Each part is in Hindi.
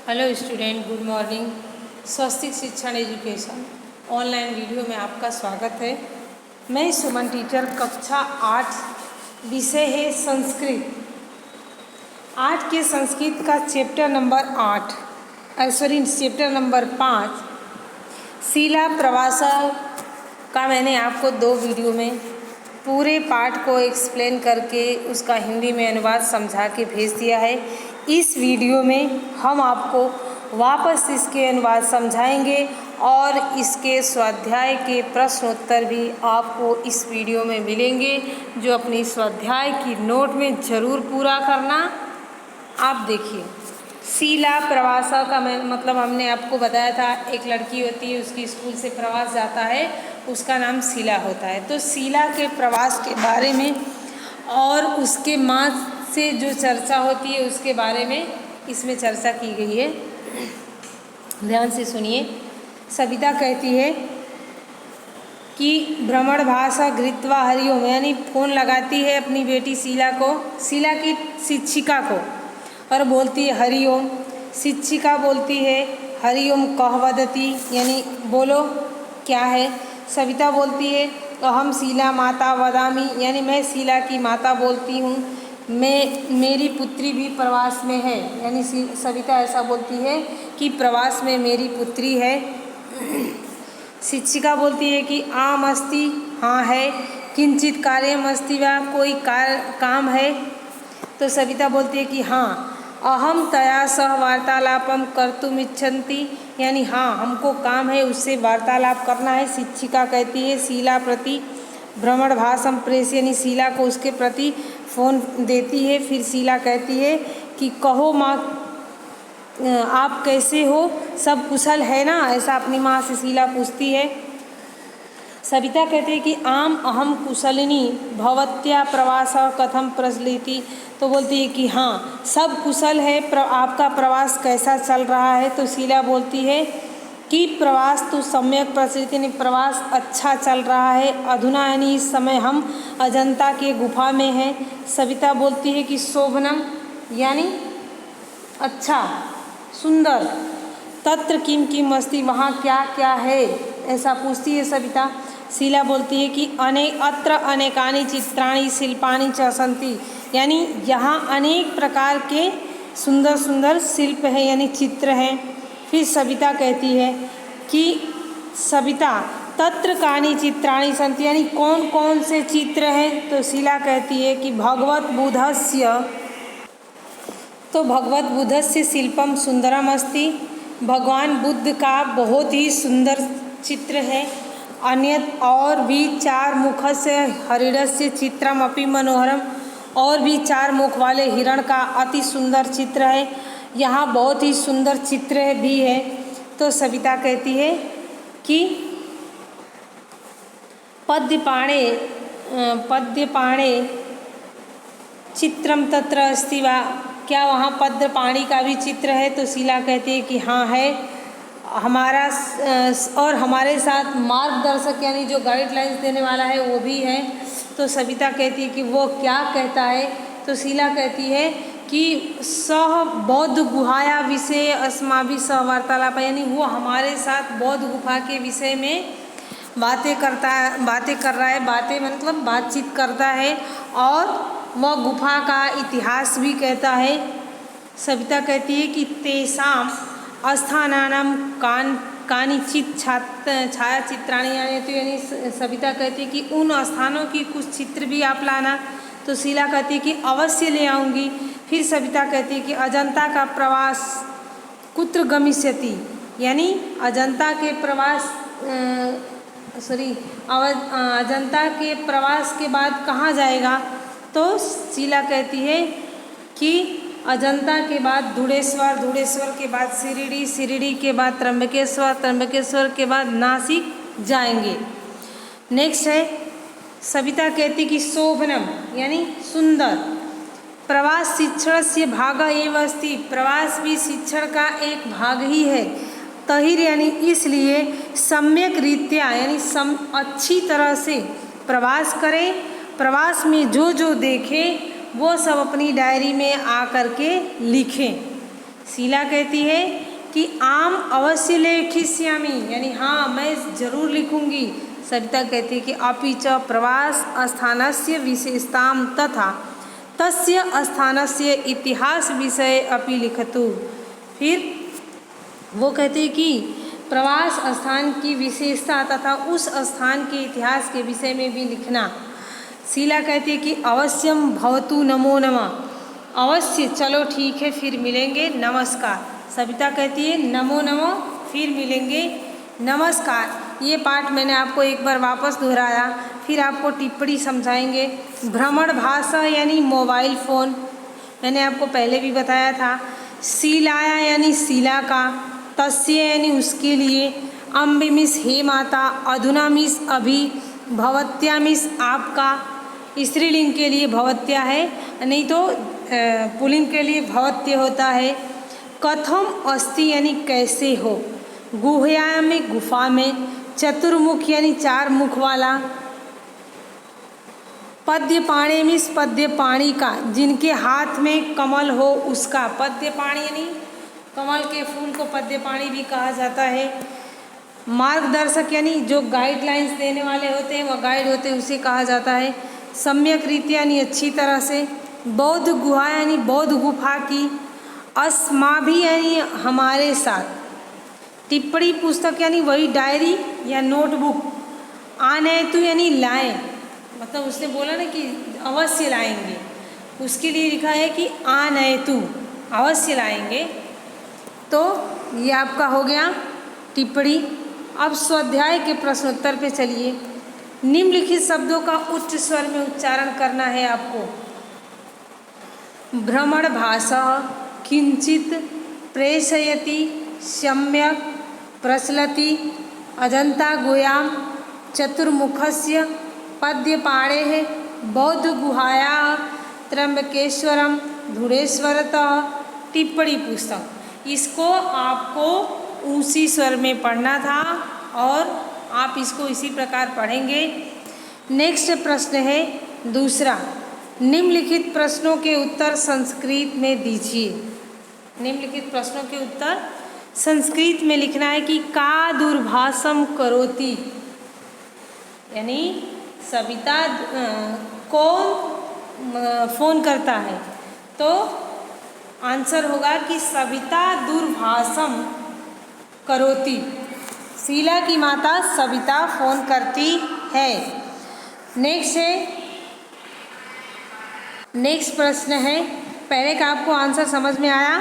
Hello student, good morning. Swastik Shikshan education online video में आपका स्वागत है। मैं सुमन टीचर, कक्षा 8, विषय है संस्कृत। 8 के संस्कृत का चैप्टर नंबर 5 शिला प्रवास का मैंने आपको 2 वीडियो में पूरे पाठ को एक्सप्लेन करके उसका हिंदी में अनुवाद समझा के भेज दिया है। इस वीडियो में हम आपको वापस इसके अनुवाद समझाएंगे और इसके स्वाध्याय के प्रश्न उत्तर भी आपको इस वीडियो में मिलेंगे, जो अपनी स्वाध्याय की नोट में ज़रूर पूरा करना। आप देखिए, शिला प्रवास का मतलब हमने आपको बताया था, एक लड़की होती है, उसकी स्कूल से प्रवास जाता है, उसका नाम शिला होता है। तो शिला के प्रवास के बारे में और उसके माँ से जो चर्चा होती है उसके बारे में इसमें चर्चा की गई है। ध्यान से सुनिए। सविता कहती है कि भ्रमण भाषा घृत्वा हरिओम, यानी फ़ोन लगाती है अपनी बेटी शिला की शिक्षिका को, और बोलती है हरिओम। शिक्षिका बोलती है हरिओम कह वदति, यानी बोलो क्या है। सविता बोलती है अहम शिला माता वदामी, यानी मैं शिला की माता बोलती हूँ, मेरी पुत्री भी प्रवास में है, यानी सविता ऐसा बोलती है कि प्रवास में मेरी पुत्री है। शिक्षिका बोलती है कि आम अस्ति, हाँ है, किंचित कार्यम अस्ति वा, कोई काम है। तो सविता बोलती है कि हाँ, अहम तया सह वार्तालापम कर्तुम इच्छन्ति, यानी हाँ हमको काम है, उससे वार्तालाप करना है। शिक्षिका कहती है शिला प्रति भ्रमण भाषम प्रेस, यानी शिला को उसके प्रति फ़ोन देती है। फिर शिला कहती है कि कहो माँ आप कैसे हो, सब कुशल है ना, ऐसा अपनी माँ से शिला पूछती है। सविता कहते हैं कि आम अहम कुशलिनी भवत्या प्रवास कथम प्रचलिति, तो बोलती है कि हाँ सब कुशल है, आपका प्रवास कैसा चल रहा है। तो शिला बोलती है कि प्रवास तो सम्यक प्रचलित, यानी प्रवास अच्छा चल रहा है। अधुना, यानी इस समय हम अजंता के गुफा में हैं। सविता बोलती है कि शोभनम, यानी अच्छा सुंदर। तत्र किम किम अस्ति, वहाँ क्या क्या है, ऐसा पूछती है सविता। शिला बोलती है कि अत्र अनेकानि चित्राणि शिल्पानि च सन्ति, यानी यहाँ अनेक प्रकार के सुंदर सुंदर शिल्प हैं, यानी चित्र हैं। फिर सविता कहती है कि सविता तत्र कानि चित्राणि सन्ति, यानी कौन कौन से चित्र हैं। तो शिला कहती है कि भगवत बुद्धस्य, तो भगवत बुद्धस्य शिल्पम सुंदरम अस्ति, भगवान बुद्ध का बहुत ही सुंदर चित्र है। अन्यत और भी 4 मुखस्य हरिणस्य चित्रम अपि मनोहरम, और भी 4 मुख वाले हिरण का अति सुंदर चित्र है। यहाँ बहुत ही सुंदर चित्र भी है। तो सविता कहती है कि पद्यपाणे चित्रम तत्र अस्ति वा, क्या वहाँ पद्यपाणी का भी चित्र है। तो शिला कहती है कि हाँ है, हमारा और हमारे साथ मार्गदर्शक, यानी जो गाइडलाइंस देने वाला है वो भी है। तो सविता कहती है कि वो क्या कहता है। तो शिला कहती है कि सह बौद्ध गुहाया विषय अस्माभि सह वार्तालाप, यानी वो हमारे साथ बौद्ध गुफा के विषय में बातें कर रहा है, बातें मतलब बातचीत करता है, और वह गुफा का इतिहास भी कहता है। सविता कहती है कि तेषाम स्थानानाम कानिचित छायाचित्राणि, यानी सविता कहती है कि उन स्थानों की कुछ चित्र भी आप लाना। तो शिला कहती है कि अवश्य ले आऊँगी। फिर सविता कहती है कि अजंता का प्रवास कुत्र गमिष्यति, यानी अजंता के प्रवास अजंता के प्रवास के बाद कहाँ जाएगा। तो शिला कहती है कि अजंता के बाद धुड़ेश्वर, धुड़ेश्वर के बाद शिरडी, शिरडी के बाद त्र्यंबकेश्वर, त्र्यंबकेश्वर के बाद नासिक जाएंगे। नेक्स्ट है, सविता कहती कि शोभनम, यानी सुंदर। प्रवास शिक्षण से भाग एव अस्ति, प्रवास भी शिक्षण का एक भाग ही है। तहिर, यानी इसलिए सम्यक रीत्या, यानी अच्छी तरह से प्रवास करें। प्रवास में जो जो देखें वो सब अपनी डायरी में आ कर के लिखें। शीला कहती है कि आम अवश्य लेखिष्यामि, यानी हाँ मैं ज़रूर लिखूँगी। सविता कहती है कि अपि च प्रवास स्थानस्य विशेषतां तथा तस्य स्थानस्य इतिहास विषय अपि लिखतु। फिर वो कहते हैं कि प्रवास स्थान की विशेषता तथा उस स्थान के इतिहास के विषय में भी लिखना। शीला कहती है कि अवश्यम भवतु नमो नमः, अवश्य चलो ठीक है फिर मिलेंगे नमस्कार। सविता कहती है नमो नमः फिर मिलेंगे नमस्कार। ये पाठ मैंने आपको एक बार वापस दोहराया, फिर आपको टिप्पणी समझाएंगे। भ्रमण भाषा यानी मोबाइल फ़ोन, मैंने आपको पहले भी बताया था। शीलाया यानी शीला का, तस्य यानी उसके लिए, अम्बे मिस हे माता, अधुना मिस अभी, भवत्या मिस आपका, स्त्रीलिंग के लिए भवत्या है, नहीं तो पुल्लिंग के लिए भवत्य होता है। कथम अस्ति यानी कैसे हो, गुहया में गुफा में, चतुर्मुख यानी चार मुख वाला, पद्य पाणी मीन्स पद्य पाणी का, जिनके हाथ में कमल हो उसका। पद्य पाणी यानी कमल के फूल को पद्य पाणी भी कहा जाता है। मार्गदर्शक यानी जो गाइडलाइंस देने वाले होते हैं, वह गाइड होते हैं, उसे कहा जाता है। सम्यक रीति यानी अच्छी तरह से। बौद्ध गुहा यानी बौद्ध गुफा की। अस्माभि यानी हमारे साथ। टिप्पणी पुस्तक यानी वही डायरी या नोटबुक। आनेतु यानी लाएं, मतलब उसने बोला ना कि अवश्य लाएंगे, उसके लिए लिखा है कि आनेतु अवश्य लाएंगे। तो ये आपका हो गया टिप्पणी। अब स्वाध्याय के प्रश्नोत्तर पे चलिए। निम्नलिखित शब्दों का उच्च स्वर में उच्चारण करना है आपको। भ्रमण भाषा, किंचित, प्रेषयति, सम्यक, प्रचलति, अजंता गुहायां, चतुर्मुखस्य, पद्यपाणेः, बौद्ध गुहायाः, त्र्यंबकेश्वरम, धुरेश्वरतः, टिप्पणी पुस्तक। इसको आपको उसी स्वर में पढ़ना था और आप इसको इसी प्रकार पढ़ेंगे। नेक्स्ट प्रश्न है दूसरा। निम्नलिखित प्रश्नों के उत्तर संस्कृत में दीजिए। निम्नलिखित प्रश्नों के उत्तर संस्कृत में लिखना है कि का दूरभाषम करोति, यानी सविता कौन फ़ोन करता है, तो आंसर होगा कि सविता दूरभाषम करोति, शीला की माता सविता फ़ोन करती है। नेक्स्ट प्रश्न है, पहले का आपको आंसर समझ में आया।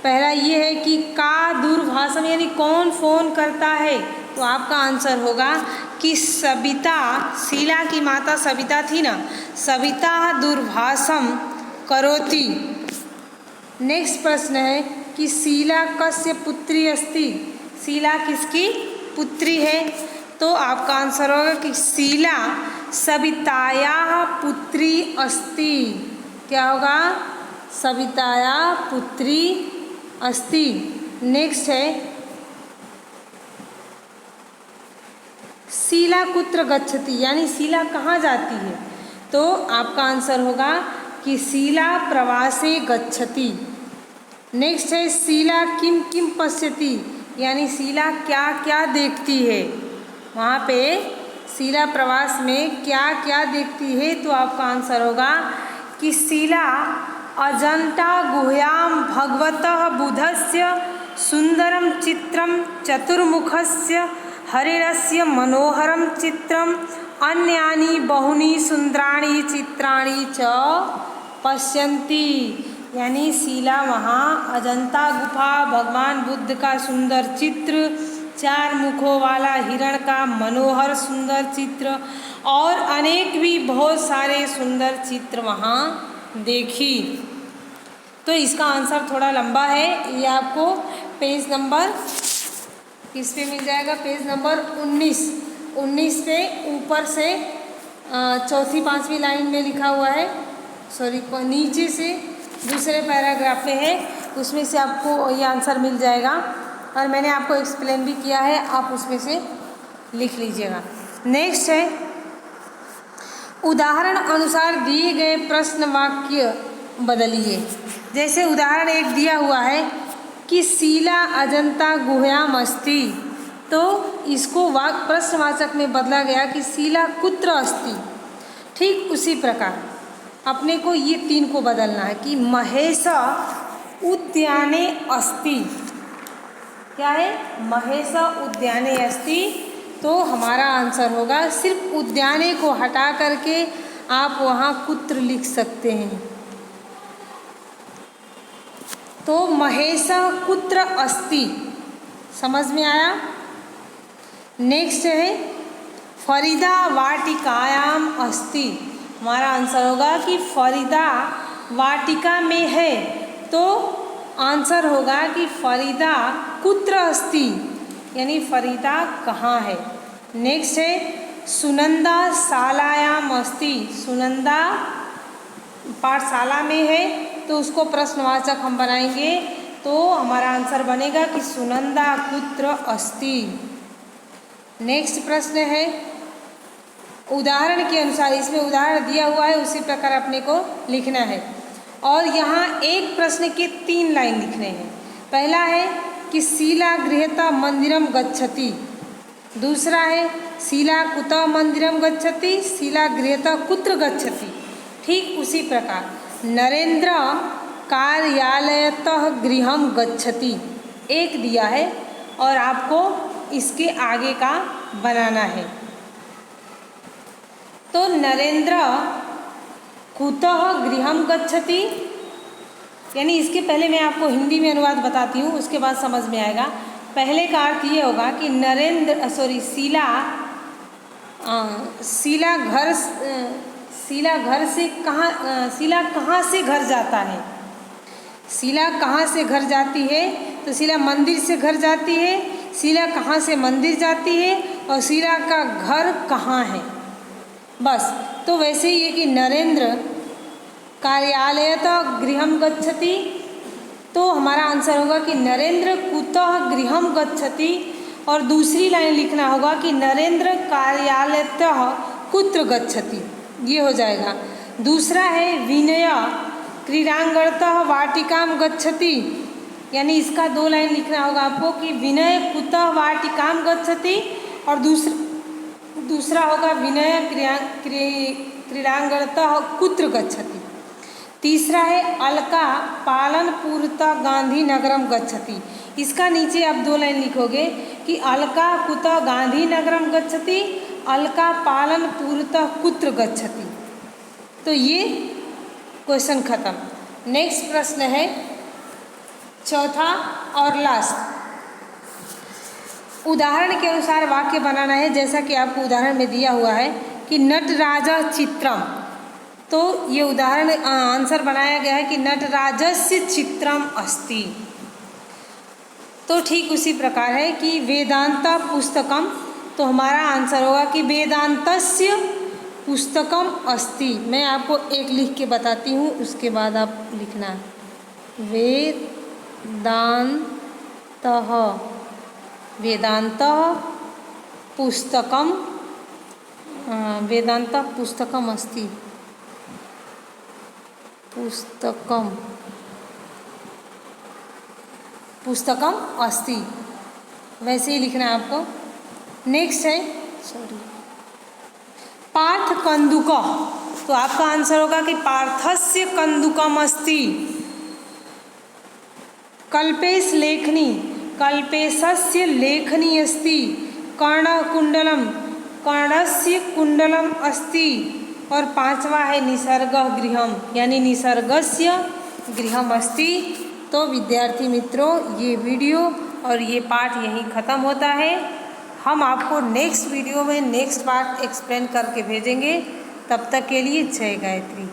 पहला ये है कि का दूरभाषम यानी कौन फ़ोन करता है, तो आपका आंसर होगा कि सविता, शीला की माता सविता थी ना, सविता दूरभाषम करोति। नेक्स्ट प्रश्न है कि शीला कस्य पुत्री अस्ति, शीला किसकी पुत्री है, तो आपका आंसर होगा कि शीला सवितायाः पुत्री अस्ति। क्या होगा, सवितायाः पुत्री अस्ति। नेक्स्ट है शीला कुत्र गच्छति, यानी शीला कहाँ जाती है, तो आपका आंसर होगा कि शीला प्रवासे गच्छति। नेक्स्ट है शीला किम किम पश्यति, यानी शीला क्या क्या देखती है, वहाँ पे शीला प्रवास में क्या क्या देखती है, तो आपका आंसर होगा कि शीला अजंता गुहायां भगवतः बुद्धस्य सुंदरम चित्रम, चतुर्मुखस्य हरिणस्य मनोहरम चित्रम, अन्यानि बहुनि सुंदराणि चित्राणि च पश्यन्ति, यानी शीला वहाँ अजंता गुफा, भगवान बुद्ध का सुंदर चित्र, चार मुखों वाला हिरण का मनोहर सुंदर चित्र और अनेक भी बहुत सारे सुंदर चित्र वहाँ देखी। तो इसका आंसर थोड़ा लंबा है, ये आपको पेज नंबर किस पे मिल जाएगा, पेज नंबर 19 पे ऊपर से चौथी पांचवी लाइन में लिखा हुआ है, सॉरी नीचे से दूसरे पैराग्राफ में है, उसमें से आपको ये आंसर मिल जाएगा और मैंने आपको एक्सप्लेन भी किया है, आप उसमें से लिख लीजिएगा। नेक्स्ट है उदाहरण अनुसार दिए गए प्रश्न वाक्य बदलिए। जैसे उदाहरण एक दिया हुआ है कि शिला अजंता गुह्याम अस्ति, तो इसको प्रश्नवाचक में बदला गया कि शिला कुत्र अस्ति। ठीक उसी प्रकार अपने को ये 3 को बदलना है कि महेश उद्याने अस्ति। क्या है? महेश उद्याने अस्ति। तो हमारा आंसर होगा, सिर्फ उद्याने को हटा करके आप वहाँ कुत्र लिख सकते हैं। तो महेश कुत्र अस्ति, समझ में आया? नेक्स्ट है फरीदा वाटिकायाम अस्ति। हमारा आंसर होगा कि फरीदा वाटिका में है, तो आंसर होगा कि फरीदा कुत्र अस्ति, यानी फरीदा कहाँ है। नेक्स्ट है सुनंदा शालायाम अस्ति। सुनंदा पाठशाला में है, तो उसको प्रश्नवाचक हम बनाएंगे, तो हमारा आंसर बनेगा कि सुनंदा कुत्र अस्ति। नेक्स्ट प्रश्न है उदाहरण के अनुसार, इसमें उदाहरण दिया हुआ है उसी प्रकार अपने को लिखना है। और यहाँ एक प्रश्न के 3 लाइन लिखने हैं। पहला है कि शिला गृहतः मंदिरम गच्छति। दूसरा है शिला कुतः मंदिरम गच्छति, शिला गृहतः कुत्र गच्छति। ठीक उसी प्रकार नरेंद्र कार्यालयतः गृहम गच्छति एक दिया है और आपको इसके आगे का बनाना है। तो नरेंद्र कुतः गृहम गच्छति, यानी इसके पहले मैं आपको हिंदी में अनुवाद बताती हूँ, उसके बाद समझ में आएगा। पहले का अर्थ ये होगा कि शीला कहाँ से घर जाता है। शीला कहाँ से घर जाती है, तो शीला मंदिर से घर जाती है। शीला कहाँ से मंदिर जाती है और शीला का घर कहाँ है, बस। तो वैसे ही है कि नरेंद्र कार्यालयतः गृहम गच्छति, तो हमारा आंसर होगा कि नरेंद्र कुतः गृहम गच्छति। और दूसरी लाइन लिखना होगा कि नरेंद्र कार्यालयतः कुत्र गच्छति, ये हो जाएगा। दूसरा है विनय क्रीडांगणतः वाटिकाम गच्छति, यानी इसका 2 लाइन लिखना होगा आपको कि विनय कुतः वाटिकाम गच्छति, और दूसरा होगा विनय क्रीडांगणतः कुत्र गच्छति। तीसरा है अलका पालनपुरतः गांधीनगरम गच्छति। इसका नीचे आप 2 लाइन लिखोगे कि अलका कुतः गांधीनगरम गच्छति, अलका पालनपुरतः कुत्र गच्छति। तो ये क्वेश्चन खत्म। नेक्स्ट प्रश्न है चौथा और लास्ट। उदाहरण के अनुसार वाक्य बनाना है, जैसा कि आपको उदाहरण में दिया हुआ है कि नटराज चित्रम। तो ये उदाहरण आंसर बनाया गया है कि नटराजस्य चित्रम अस्ति। तो ठीक उसी प्रकार है कि वेदांत पुस्तकम, तो हमारा आंसर होगा कि वेदांतस्य पुस्तकम अस्ति। मैं आपको एक लिख के बताती हूँ, उसके बाद आप लिखना। वेदांत पुस्तकम अस्ति। पुस्तकम अस्ति, वैसे ही लिखना है आपको। नेक्स्ट है पाठ कंदुक, तो आपका आंसर होगा कि पार्थस्य कंदुकम अस्ति। कल्पेश लेखनी, कल्पेशस्य लेखनी अस्ति। कर्णकुंडलम, कर्णस्य कुंडलम अस्ति। और 5वां है निसर्ग गृहम, यानी निसर्गस्य गृहम अस्ति। तो विद्यार्थी मित्रों, ये वीडियो और ये पाठ यहीं ख़त्म होता है। हम आपको नेक्स्ट वीडियो में नेक्स्ट पार्ट एक्सप्लेन करके भेजेंगे। तब तक के लिए जय गायत्री।